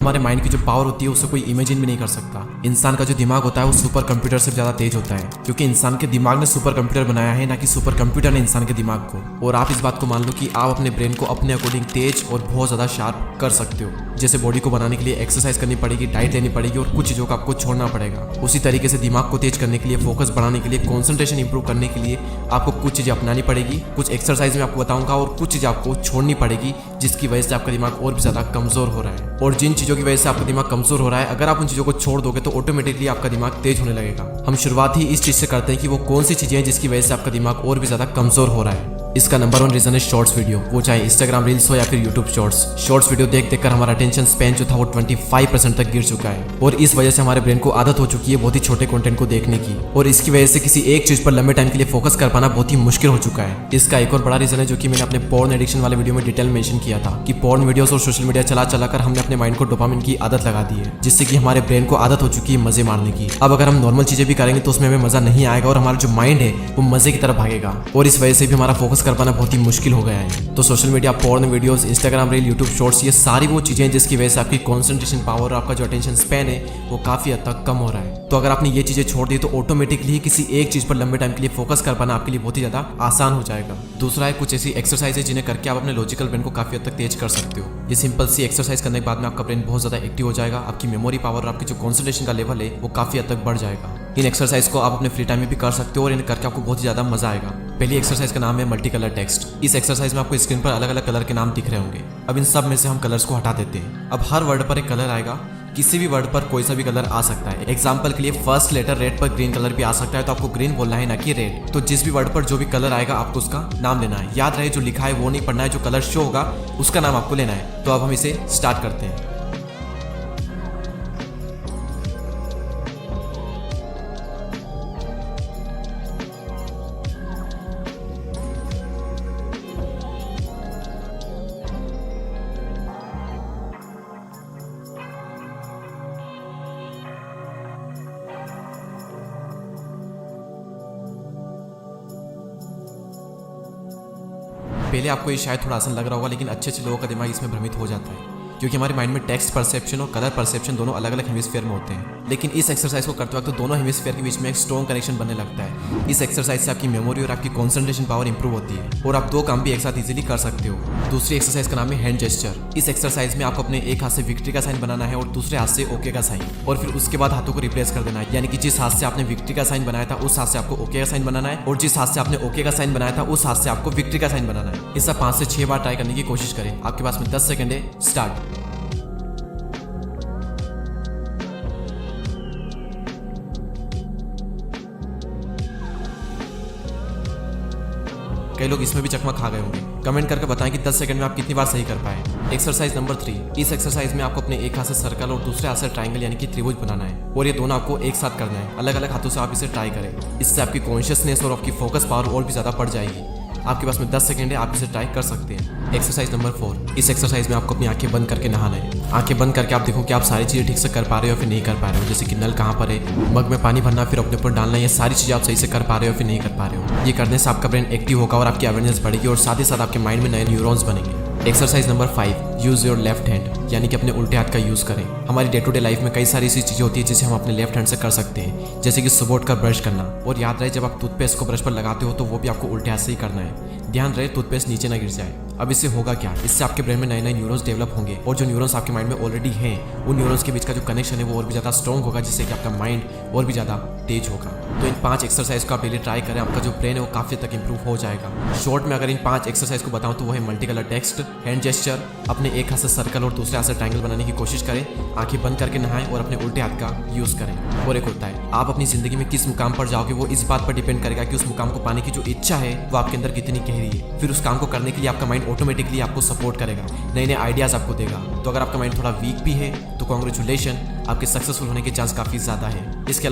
हमारे माइंड की जो पावर होती है उसे कोई इमेजिन भी नहीं कर सकता। इंसान का जो दिमाग होता है वो सुपर कंप्यूटर से ज़्यादा तेज होता है, क्योंकि इंसान के दिमाग ने सुपर कंप्यूटर बनाया है, ना कि सुपर कंप्यूटर ने इंसान के दिमाग को। और आप इस बात को मान लो कि आप अपने ब्रेन को अपने अकॉर्डिंग तेज और बहुत ज़्यादा शार्प कर सकते हो। जैसे बॉडी को बनाने के लिए एक्सरसाइज करनी पड़ेगी, डाइट लेनी पड़ेगी और कुछ चीज़ों को आपको छोड़ना पड़ेगा। उसी तरीके से दिमाग को तेज करने के लिए, फोकस बढ़ाने के लिए, कॉन्सेंट्रेशन इंप्रूव करने के लिए आपको कुछ चीज़ें अपनानी पड़ेगी। कुछ एक्सरसाइज में आपको बताऊंगा और कुछ चीज़ें आपको छोड़नी पड़ेगी, जिसकी वजह से आपका दिमाग और भी ज़्यादा कमज़ोर हो रहा है। और जिन चीज़ों की वजह से आपका दिमाग कमज़ोर हो रहा है, अगर आप उन चीज़ों को छोड़ दोगे तो ऑटोमेटिकली आपका दिमाग तेज होने लगेगा। हम शुरुआत ही इस चीज़ से करते हैं कि वो कौन सी चीज़ें हैं जिसकी वजह से आपका दिमाग और भी ज़्यादा कमज़ोर हो रहा है। इसका नंबर 1 रीज़न है शॉर्ट्स वीडियो, वो चाहे इंस्टाग्राम रील्स हो या फिर यूट्यूब शॉर्ट्स। शॉर्ट्स वीडियो देख देखकर हमारा अटेंशन स्पैन जो था वो 25% तक गिर चुका है, और इस वजह से हमारे ब्रेन को आदत हो चुकी है बहुत ही छोटे कंटेंट को देखने की, और इसकी वजह से किसी एक चीज़ पर लंबे टाइम के लिए फोकस कर पाना बहुत ही मुश्किल हो चुका है। इसका एक और बड़ा रीज़न है जो कि मैंने अपने पोर्न एडिक्शन वाले वीडियो में डिटेल मेंशन किया था, कि पोर्न वीडियोस और सोशल मीडिया चला चला कर हमने अपने माइंड को डोपामिन की आदत लगा दी है, जिससे कि हमारे ब्रेन को आदत हो चुकी है मजे मारने की। अब अगर हम नॉर्मल चीज़ें भी करेंगे तो उसमें हमें मजा नहीं आएगा, और हमारा जो माइंड है वो मजे की तरफ भागेगा, और इस वजह से भी हमारा फोकस कर पाना बहुत ही मुश्किल हो गया है। तो social media, porn videos, Instagram reel, YouTube shorts, ये सारी वो चीजें हैं जिसकी वजह से आपकी कॉन्सेंट्रेशन पावर और आपका जो अटेंशन स्पैन है वो काफी हद तक कम हो रहा है। तो अगर आपने ये चीजें छोड़ दी तो ऑटोमेटिकली किसी एक चीज पर लंबे टाइम के लिए फोकस कर पाना आपके लिए बहुत ही ज्यादा आसान हो जाएगा। दूसरा है कुछ ऐसी एक्सरसाइज है जिन्हें करके आप अपने लॉजिकल ब्रेन को काफी हद तक तेज कर सकते हो। ये सिंपल सी एक्सरसाइज करने के बाद में आपका ब्रेन बहुत ज्यादा एक्टिव हो जाएगा, आपकी मेमोरी पावर और आपकी जो कॉन्सेंट्रेशन का लेवल है वो काफी हद तक बढ़ जाएगा। इन एक्सरसाइज को आप अपने फ्री टाइम में भी कर सकते हो, और इन्हें करके आपको बहुत ही ज्यादा मजा आएगा। पहली एक्सरसाइज का नाम है मल्टी कलर टेक्स्ट। इस एक्सरसाइज में आपको स्क्रीन पर अलग अलग कलर के नाम दिख रहे होंगे। अब इन सब में से हम कलर्स को हटा देते हैं। अब हर वर्ड पर एक कलर आएगा, किसी भी वर्ड पर कोई सा भी कलर आ सकता है। एग्जाम्पल के लिए फर्स्ट लेटर रेड पर ग्रीन कलर भी आ सकता है, तो आपको ग्रीन बोलना है, ना कि रेड। तो जिस भी वर्ड पर जो भी कलर आएगा आपको उसका नाम लेना है। याद रहे जो लिखा है वो नहीं पढ़ना है, जो कलर शो होगा उसका नाम आपको लेना है। तो अब हम इसे स्टार्ट करते हैं। पहले आपको ये शायद थोड़ा आसान लग रहा होगा, लेकिन अच्छे अच्छे लोगों का दिमाग इसमें भ्रमित हो जाता है, क्योंकि हमारे माइंड में टेक्स्ट परसेप्शन और कलर परसेप्शन दोनों अलग अलग हेमिस्फीयर में होते हैं। लेकिन इस एक्सरसाइज को करते वक्त तो दोनों हेमिस्फीयर के बीच में एक स्ट्रॉन्ग कनेक्शन बनने लगता है। इस एक्सरसाइज से आपकी मेमोरी और आपकी कॉन्सेंट्रेशन पावर इंप्रूव होती है, और आप दो काम भी एक साथ इजीली कर सकते हो। दूसरी एक्सरसाइज का नाम है हैंड जेस्चर। इस एक्सरसाइज में आपको अपने एक हाथ से विक्ट्री का साइन बनाना है और दूसरे हाथ से ओके का साइन, और फिर उसके बाद हाथों को रिप्लेस कर देना है। यानी कि जिस हाथ से आपने विक्ट्री का साइन बनाया था उस हाथ से आपको ओके का साइन बनाना है, और जिस हाथ से आपने ओके का साइन बनाया था उस हाथ से आपको विक्ट्री का साइन बनाना है। इसे 5 से 6 बार ट्राई करने की कोशिश करें। आपके पास में 10 सेकंड है, स्टार्ट। कई लोग इसमें भी चकमा खा गए होंगे। कमेंट करके बताएं कि 10 सेकंड में आप कितनी बार सही कर पाए। Exercise number 3। इस एक्सरसाइज में आपको अपने एक हाथ से सर्कल और दूसरे हाथ से ट्रायंगल यानी कि त्रिभुज बनाना है, और ये दोनों आपको एक साथ करना है। अलग अलग हाथों से आप इसे ट्राई करें। इससे आपकी कॉन्शियसनेस और आपकी फोकस पावर और भी ज्यादा बढ़ जाएगी। आपके पास में 10 सेकंड है, आप इसे ट्राई कर सकते हैं। Exercise number 4। इस एक्सरसाइज में आपको अपनी आंखें बंद करके नहाना है। आंखें बंद करके आप देखो कि आप सारी चीज़ें ठीक से कर पा रहे हो या फिर नहीं कर पा रहे हो। जैसे कि नल कहाँ पर है, मग में पानी भरना, फिर अपने ऊपर डालना, ये सारी चीज़ें आप सही से कर पा रहे हो या फिर नहीं कर पा रहे हो। ये करने से आपका ब्रेन एक्टिव होगा और आपकी अवेयरनेस बढ़ेगी, और साथ ही साथ आपके माइंड में नए न्यूरॉन्स बनेंगे। Exercise number 5। Use your left hand, यानी कि अपने उल्टे हाथ का यूज करें। हमारी डे टू डे लाइफ में कई सारी ऐसी चीजें होती है जिसे हम अपने लेफ्ट हैंड से कर सकते हैं, जैसे कि सुबह उठकर ब्रश करना। और याद रहे जब आप टूथपेस्ट को ब्रश पर लगाते हो तो वो भी आपको उल्टे हाथ से ही करना है। ध्यान रहे टूथपेस्ट नीचे ना गिर जाए। अब इससे होगा क्या, इससे आपके ब्रेन में नए नए न्यूरॉन्स डेवलप होंगे, और जो न्यूरॉन्स आपके माइंड में ऑलरेडी हैं उन न्यूरॉन्स के बीच का जो कनेक्शन है वो और भी ज़्यादा स्ट्रॉन्ग होगा, जिससे कि आपका माइंड और भी ज़्यादा तेज होगा। तो इन 5 एक्सरसाइज को आप डेली ट्राई करें, आपका जो ब्रेन है वो काफ़ी तक इंप्रूव हो जाएगा। शॉर्ट में अगर इन 5 एक्सरसाइज को बताऊं तो वो है multi colour text, hand gesture, अपने एक हाथ से सर्कल और दूसरे हाथ से ट्रायंगल बनाने की कोशिश करें, आंखें बंद करके नहाएं और अपने उल्टे हाथ का यूज़ करें। और एक होता है, आप अपनी ज़िंदगी में किस मुकाम पर जाओगे वो इस बात पर डिपेंड करेगा कि उस मुकाम को पाने की जो इच्छा है वो आपके अंदर कितनी गहरी है। फिर उस काम को करने के लिए आपका माइंड ऑटोमेटिकली आपको सपोर्ट करेगा, नए नए आइडियाज़ आपको देगा। तो अगर आपका माइंड थोड़ा वीक भी है तो कॉन्ग्रेचुलेशन, आपके सक्सेसफुल होने के चांस काफ़ी ज़्यादा है। इसके